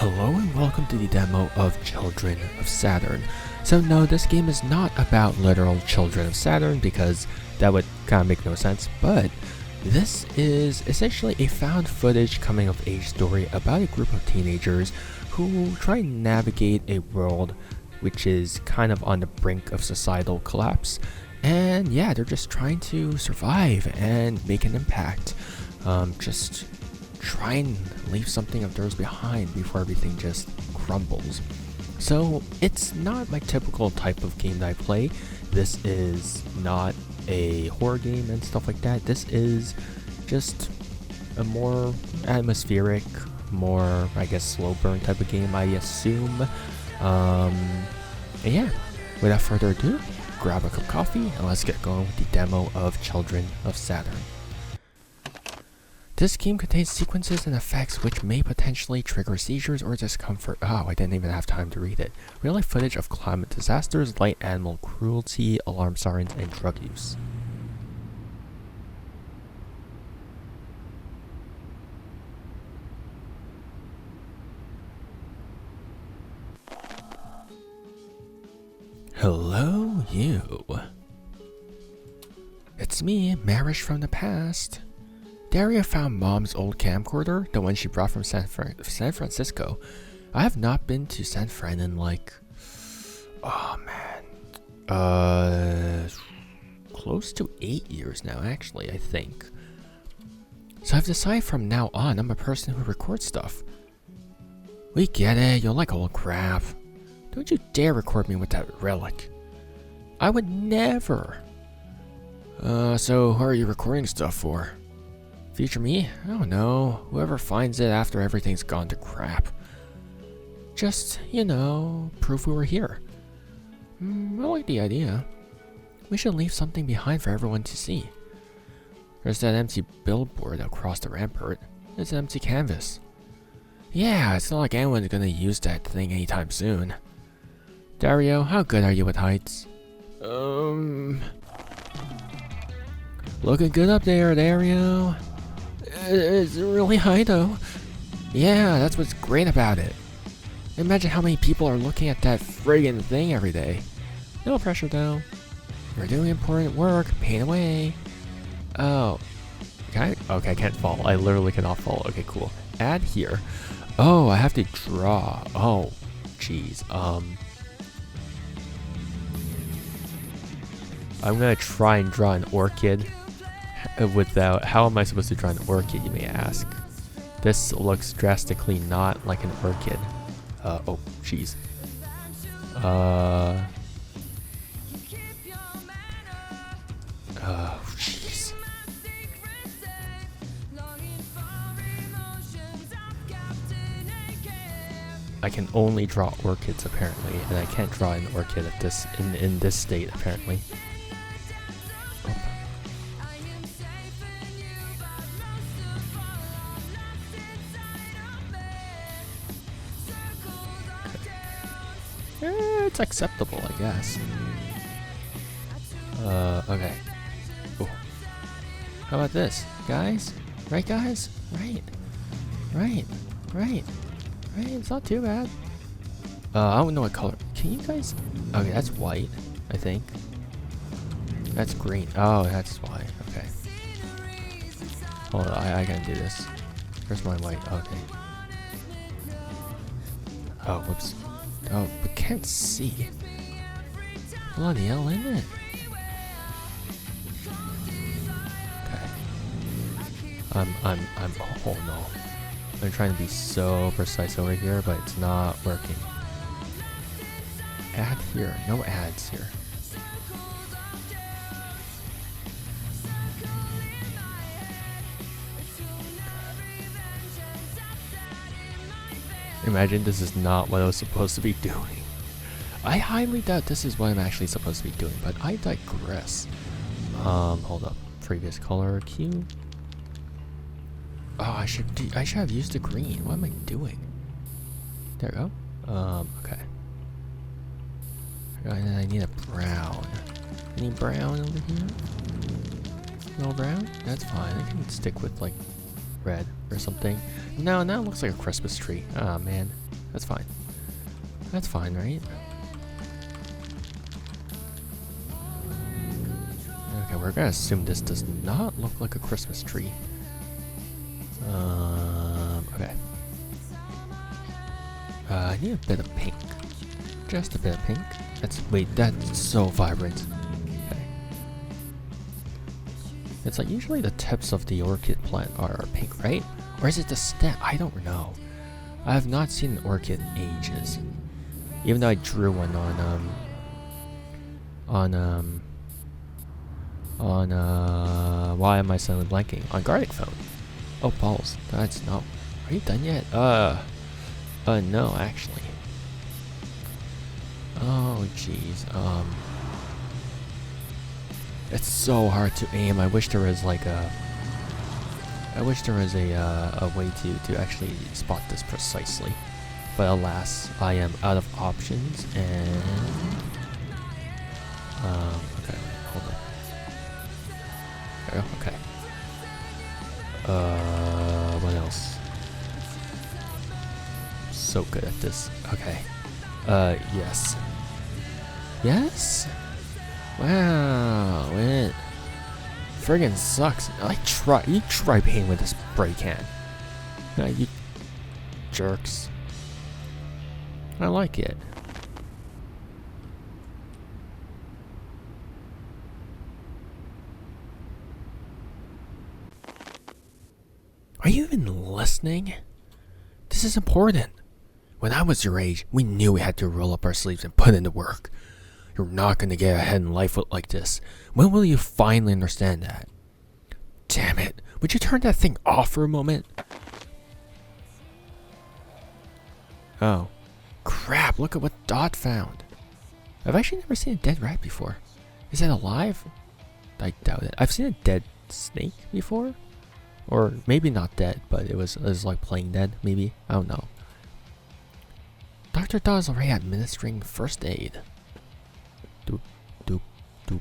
Hello and welcome to the demo of Children of Saturn. So no, this game is not about literal children of Saturn because that would kind of make no sense, but this is essentially a found footage coming of age story about a group of teenagers who try and navigate a world which is kind of on the brink of societal collapse. And yeah, they're just trying to survive and make an impact. Just try and leave something of theirs behind before everything just crumbles. So it's not my typical type of game that I play. This is not a horror game and stuff like that. This is just a more atmospheric, more, I guess, slow burn type of game, I assume. And yeah, without further ado, grab a cup of coffee and let's get going with the demo of Children of Saturn. This game contains sequences and effects which may potentially trigger seizures or discomfort. Oh, I didn't even have time to read it. Real life footage of climate disasters, light animal cruelty, alarm sirens, and drug use. Hello, you. It's me, Marish from the past. Daria found Mom's old camcorder, the one she brought from San Francisco. I have not been to San Fran in like, oh man, close to 8 years now actually, I think. So I've decided from now on I'm a person who records stuff. We get it, you're like old crap. Don't you dare record me with that relic. I would never. So who are you recording stuff for? Future me? I don't know. Whoever finds it after everything's gone to crap. Just, you know, prove we were here. I like the idea. We should leave something behind for everyone to see. There's that empty billboard across the rampart. It's an empty canvas. Yeah, it's not like anyone's gonna use that thing anytime soon. Dario, how good are you with heights? Looking good up there, Dario. It's really high though. Yeah, that's what's great about it. Imagine how many people are looking at that friggin' thing every day. No pressure though. You're doing important work, paint away. Oh. Okay, I can't fall. I literally cannot fall. Okay, cool. Add here. Oh, I have to draw. Oh, jeez. I'm gonna try and draw an orchid. Without, how am I supposed to draw an orchid, you may ask? This looks drastically not like an orchid. Oh, jeez. Oh, jeez. I can only draw orchids apparently, and I can't draw an orchid at this in this state apparently. It's acceptable, I guess. Okay. Ooh. How about this, guys? Right, guys? Right. It's not too bad. I don't know what color. Can you guys? Okay, that's white, I think. That's green. Oh, that's white. Okay. Hold on, I gotta do this. Where's my white? Okay. Oh, whoops. Oh, we can't see. Bloody hell, isn't it? Okay. Oh no. I'm trying to be so precise over here, but it's not working. Add here. No ads here. Imagine this is not what I was supposed to be doing. I highly doubt this is what I'm actually supposed to be doing, but I digress. Hold up. Previous color cue. Oh, I should have used the green. What am I doing? There we go. Okay. And then I need a brown. Any brown over here? No brown? That's fine. I can stick with like red or something. No, now it looks like a Christmas tree. Oh man. That's fine. That's fine, right? Okay, we're gonna assume this does not look like a Christmas tree. Okay. I need a bit of pink. Just a bit of pink. Wait, that's so vibrant. Okay. It's like usually the tips of the orchid plant are pink, right? Or is it the stem? I don't know. I have not seen an orchid in ages. Even though I drew one why am I suddenly blanking? On Garlic Phone. Oh, balls. That's not... Are you done yet? No, actually. Oh, jeez. It's so hard to aim. I wish there was like a... a way to actually spot this precisely. But alas, I am out of options and... okay, hold on. There we go, okay. What else? So good at this. Okay. Yes. Yes? Wow, it friggin' sucks. You try painting with a spray can. You jerks. I like it. Are you even listening? This is important. When I was your age, we knew we had to roll up our sleeves and put in the work. You're not going to get ahead in life like this. When will you finally understand that? Damn it. Would you turn that thing off for a moment? Oh. Crap, look at what Dot found. I've actually never seen a dead rat before. Is it alive? I doubt it. I've seen a dead snake before. Or maybe not dead, but it was like playing dead, maybe. I don't know. Dr. Dot is already administering first aid. Doop, doop, doop.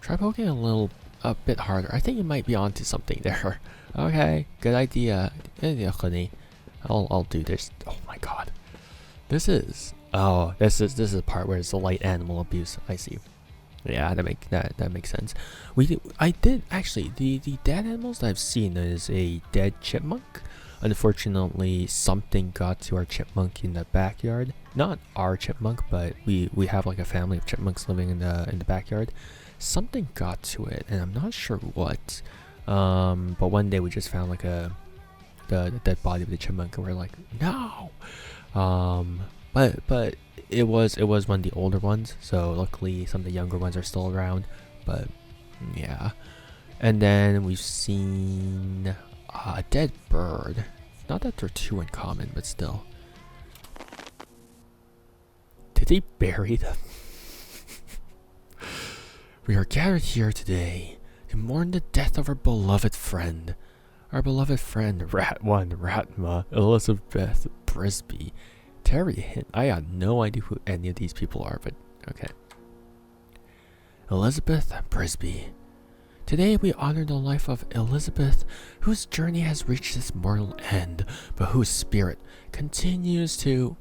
Try poking a bit harder. I think you might be onto something there. Okay, good idea. Good idea, honey. I'll do this. Oh my god. This is the part where it's the light animal abuse. I see. Yeah, that makes sense. I did actually the dead animals that I've seen is a dead chipmunk. Unfortunately, something got to our chipmunk in the backyard. Not our chipmunk, but we have like a family of chipmunks living in the backyard. Something got to it, and I'm not sure what. But one day we just found like the dead body of the chipmunk, and we're like, no. But it was one of the older ones, so luckily some of the younger ones are still around. But yeah, and then we've seen a dead bird. Not that they're too uncommon, but still. Did he bury them? We are gathered here today to mourn the death of our beloved friend. Our beloved friend, Rat1, Ratma, Elizabeth Brisby, Terry Hint. I had no idea who any of these people are, but okay. Elizabeth Brisby. Today we honor the life of Elizabeth, whose journey has reached its mortal end, but whose spirit continues to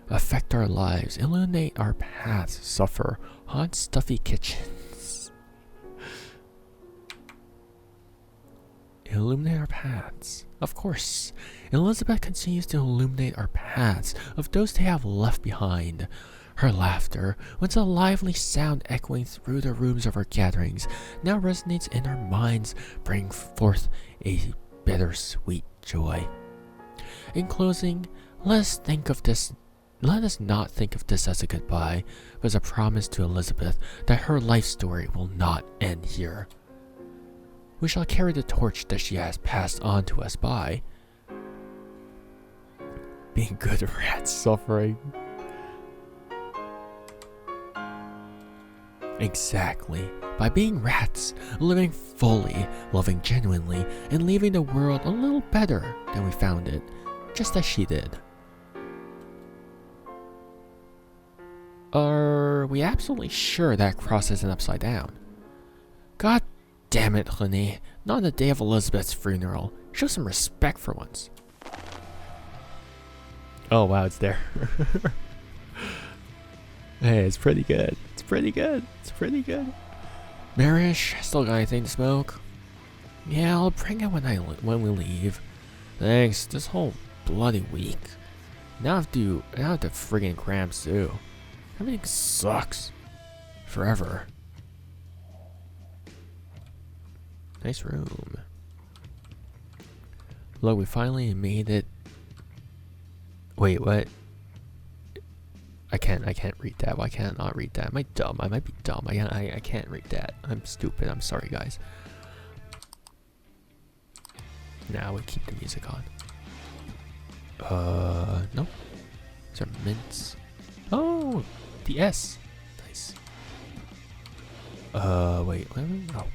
affect our lives, illuminate our paths, suffer, haunt stuffy kitchens. Illuminate our paths. Of course, Elizabeth continues to illuminate our paths of those they have left behind. Her laughter, once a lively sound echoing through the rooms of our gatherings, now resonates in our minds, bringing forth a bittersweet joy. In closing, let us not think of this as a goodbye, but as a promise to Elizabeth that her life story will not end here. We shall carry the torch that she has passed on to us by being good rats suffering. Exactly. By being rats, living fully, loving genuinely, and leaving the world a little better than we found it, just as she did. Are we absolutely sure that cross isn't upside down? God Damn it, Renee. Not on the day of Elizabeth's funeral. Show some respect for once. Oh wow, it's there. Hey, it's pretty good. It's pretty good. It's pretty good. Marish, still got anything to smoke? Yeah, I'll bring it when we leave. Thanks. This whole bloody week. Now I have to friggin' cramps too. Everything sucks. Forever. Nice room. Look, we finally made it. Wait, what? I can't read that. Why can't I not read that? Am I dumb? I might be dumb. I can't read that. I'm stupid. I'm sorry, guys. Now we keep the music on. No. These are mints. Oh, the S. Nice. Wait. Oh.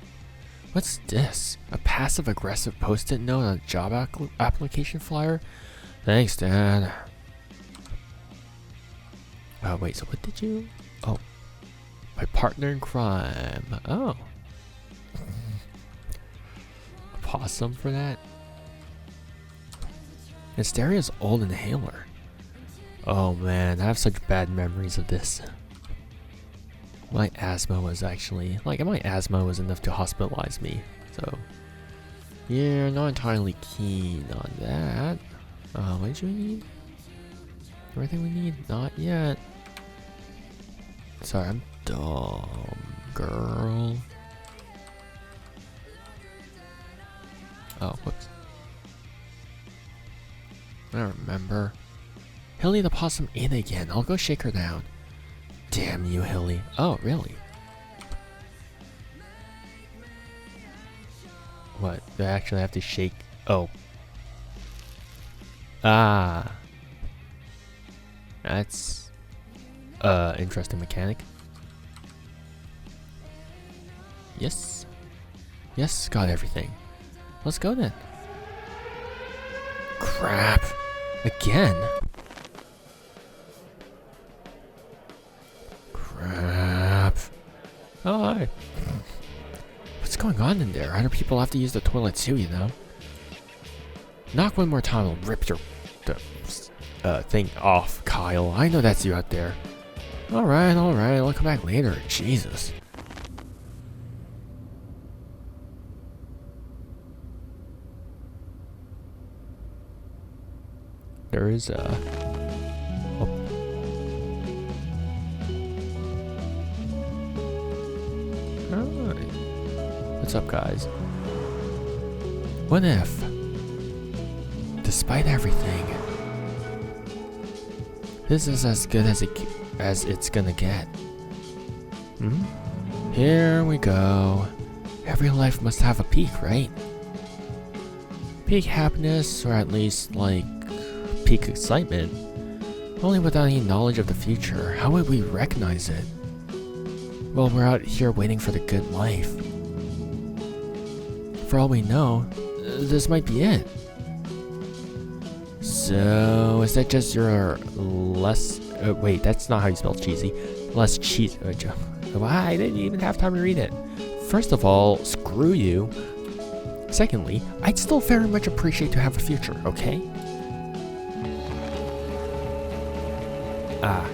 What's this? A passive-aggressive post-it note on a job application flyer? Thanks, Dad. Oh, wait, so what did you... Oh. My partner in crime. Oh. A possum for that? Asteria's old inhaler. Oh man, I have such bad memories of this. My asthma was enough to hospitalize me, so yeah, not entirely keen on that. What did you need? Everything we need? Not yet. Sorry, I'm dumb, girl. Oh, whoops. I don't remember. Hilly the possum ate again. I'll go shake her down. Damn you, Hilly. Oh, really? What? Do I actually have to shake? Oh. Ah. That's interesting mechanic. Yes. Yes, got everything. Let's go then. Crap. Again? Crap. Oh, hi. What's going on in there? Other people have to use the toilet too, you know? Knock one more time and rip your thing off, Kyle. I know that's you out there. Alright, I'll come back later. Jesus. There is a... Oh. Alright. What's up, guys? What if, despite everything, this is as good as it's gonna get? Hmm? Here we go. Every life must have a peak, right? Peak happiness, or at least, like, peak excitement. Only without any knowledge of the future. How would we recognize it? Well, we're out here waiting for the good life. For all we know, this might be it. So, is that just your less... wait, that's not how you spell cheesy. Less cheese... I didn't even have time to read it. First of all, screw you. Secondly, I'd still very much appreciate to have a future, okay? Ah.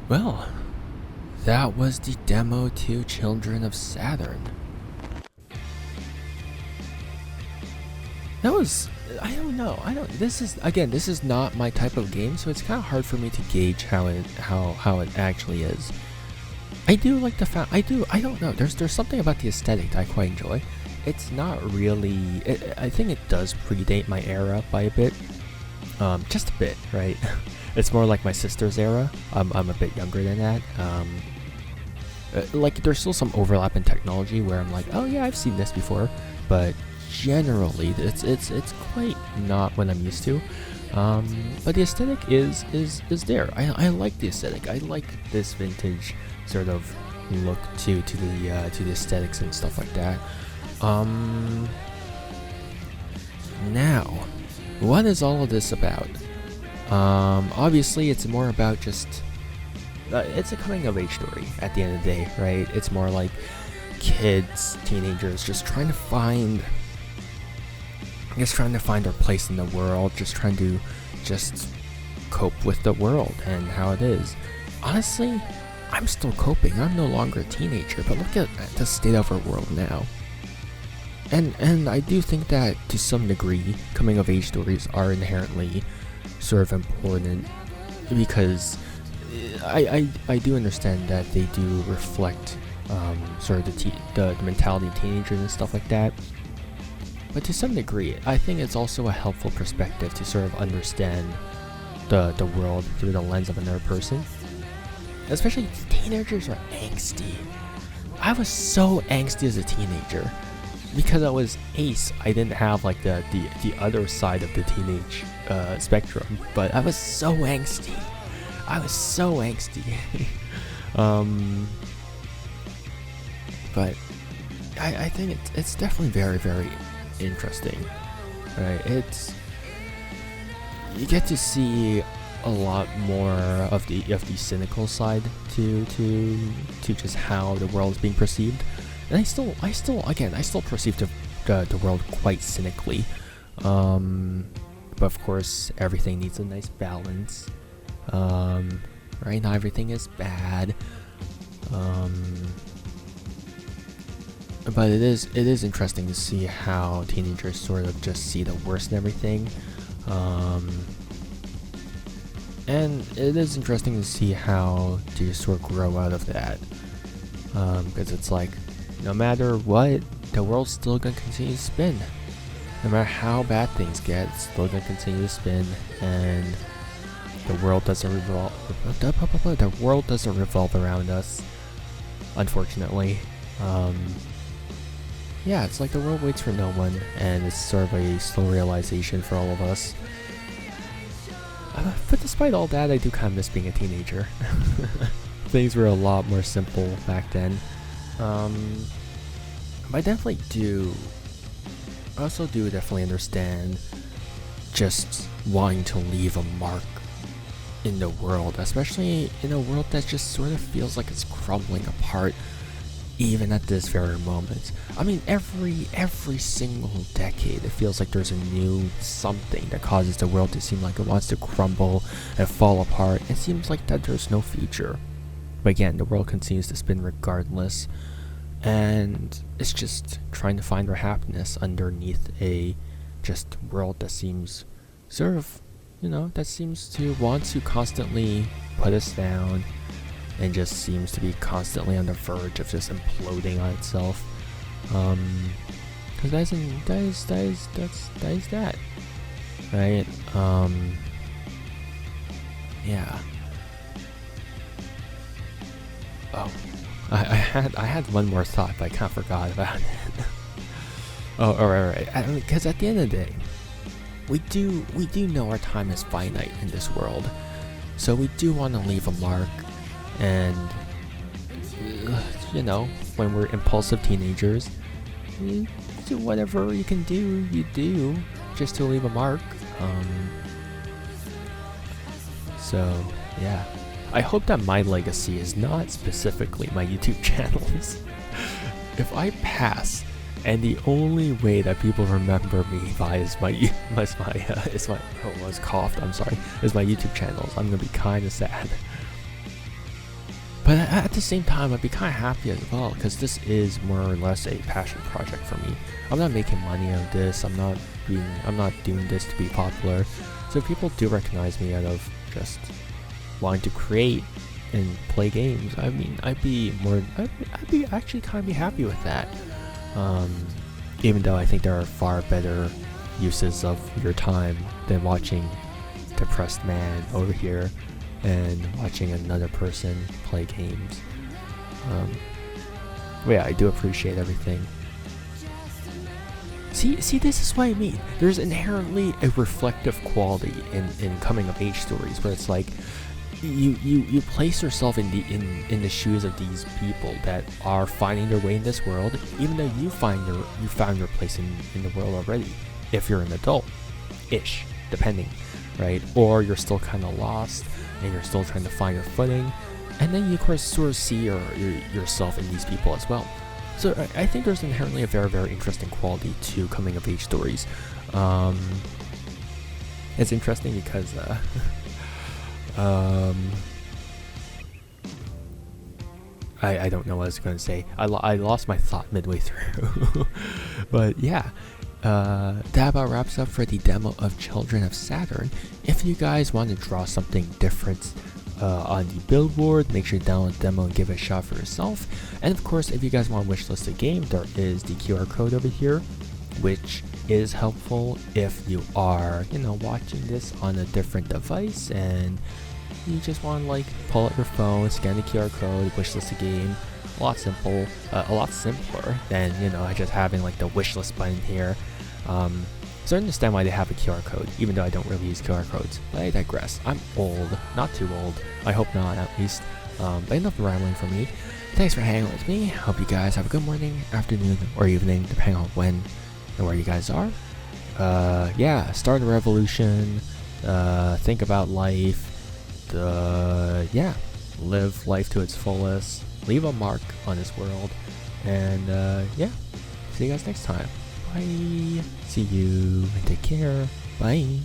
Well, that was the demo to Children of Saturn. That was, I don't know, this is not my type of game, so it's kind of hard for me to gauge how it actually is. I do like the fact, I don't know, there's something about the aesthetic that I quite enjoy. It's not really, I think it does predate my era by a bit. Just a bit, right? It's more like my sister's era. I'm a bit younger than that. Like there's still some overlap in technology where I'm like, oh yeah, I've seen this before, but generally it's quite not what I'm used to. But the aesthetic is there. I like the aesthetic. I like this vintage sort of look to the aesthetics and stuff like that. Now, what is all of this about? Obviously it's more about just it's a coming of age story at the end of the day, right? It's more like kids, teenagers just trying to find their place in the world, just trying to cope with the world and how it is. Honestly, I'm still coping. I'm no longer a teenager, but look at the state of our world now. And I do think that to some degree, coming of age stories are inherently sort of important because I do understand that they do reflect sort of the mentality of teenagers and stuff like that. But to some degree, I think it's also a helpful perspective to sort of understand the world through the lens of another person. Especially teenagers are angsty. I was so angsty as a teenager. Because I was ace, I didn't have like the other side of the teenage spectrum. But I was so angsty. But I think it's definitely very, very interesting, right? You get to see a lot more of the cynical side to just how the world is being perceived, and I still perceive the world quite cynically, but of course everything needs a nice balance. Right now everything is bad, but it is interesting to see how teenagers sort of just see the worst in everything, and it is interesting to see how they sort of grow out of that, because it's like, no matter what, the world's still gonna continue to spin. No matter how bad things get, it's still gonna continue to spin, and the world doesn't revolve around us, unfortunately. Yeah, it's like the world waits for no one, and it's sort of a slow realization for all of us. But despite all that, I do kind of miss being a teenager. Things were a lot more simple back then. But I definitely do. I also do definitely understand just wanting to leave a mark in the world, especially in a world that just sort of feels like it's crumbling apart, even at this very moment. I mean, every single decade, it feels like there's a new something that causes the world to seem like it wants to crumble and fall apart. It seems like that there's no future. But again, the world continues to spin regardless, and it's just trying to find our happiness underneath a just world that seems sort of, that seems to want to constantly put us down, and just seems to be constantly on the verge of just imploding on itself. Because that is that, right? Yeah. Oh, I had one more thought, but I kind of forgot about it. Oh, alright. Because at the end of the day, we do know our time is finite in this world, so we do want to leave a mark. And when we're impulsive teenagers, you do whatever you can do, you do, just to leave a mark. So yeah, I hope that my legacy is not specifically my YouTube channels. If I pass, and the only way that people remember me by is my YouTube channels, I'm gonna be kind of sad. But at the same time, I'd be kind of happy as well, because this is more or less a passion project for me. I'm not making money out of this. I'm not doing this to be popular. So if people do recognize me out of just wanting to create and play games, I mean, I'd be actually kind of be happy with that. Even though I think there are far better uses of your time than watching depressed man over here and watching another person play games. But yeah, I do appreciate everything. See, this is what I mean. There's inherently a reflective quality in coming of age stories where it's like you place yourself in the shoes of these people that are finding their way in this world, even though you found your place in the world already. If you're an adult-ish, depending, right? Or you're still kind of lost and you're still trying to find your footing, and then you of course sort of see yourself in these people as well. So I think there's inherently a very, very interesting quality to coming of age stories. It's interesting because I don't know what I was going to say. I lost my thought midway through. But yeah, that about wraps up for the demo of Children of Saturn. If you guys want to draw something different on the billboard, make sure to download the demo and give it a shot for yourself. And of course, if you guys want to wishlist the game, there is the QR code over here, which is helpful if you are, watching this on a different device and you just want to pull out your phone, scan the QR code, wishlist the game. A lot simpler than just having the wishlist button here. So I understand why they have a QR code, even though I don't really use QR codes. But I digress. I'm old, not too old. I hope not, at least. But enough rambling for me. Thanks for hanging with me. Hope you guys have a good morning, afternoon, or evening, depending on when and where you guys are. Yeah, start a revolution. Think about life. Live life to its fullest. Leave a mark on this world. And yeah, see you guys next time. Bye. See you and take care. Bye.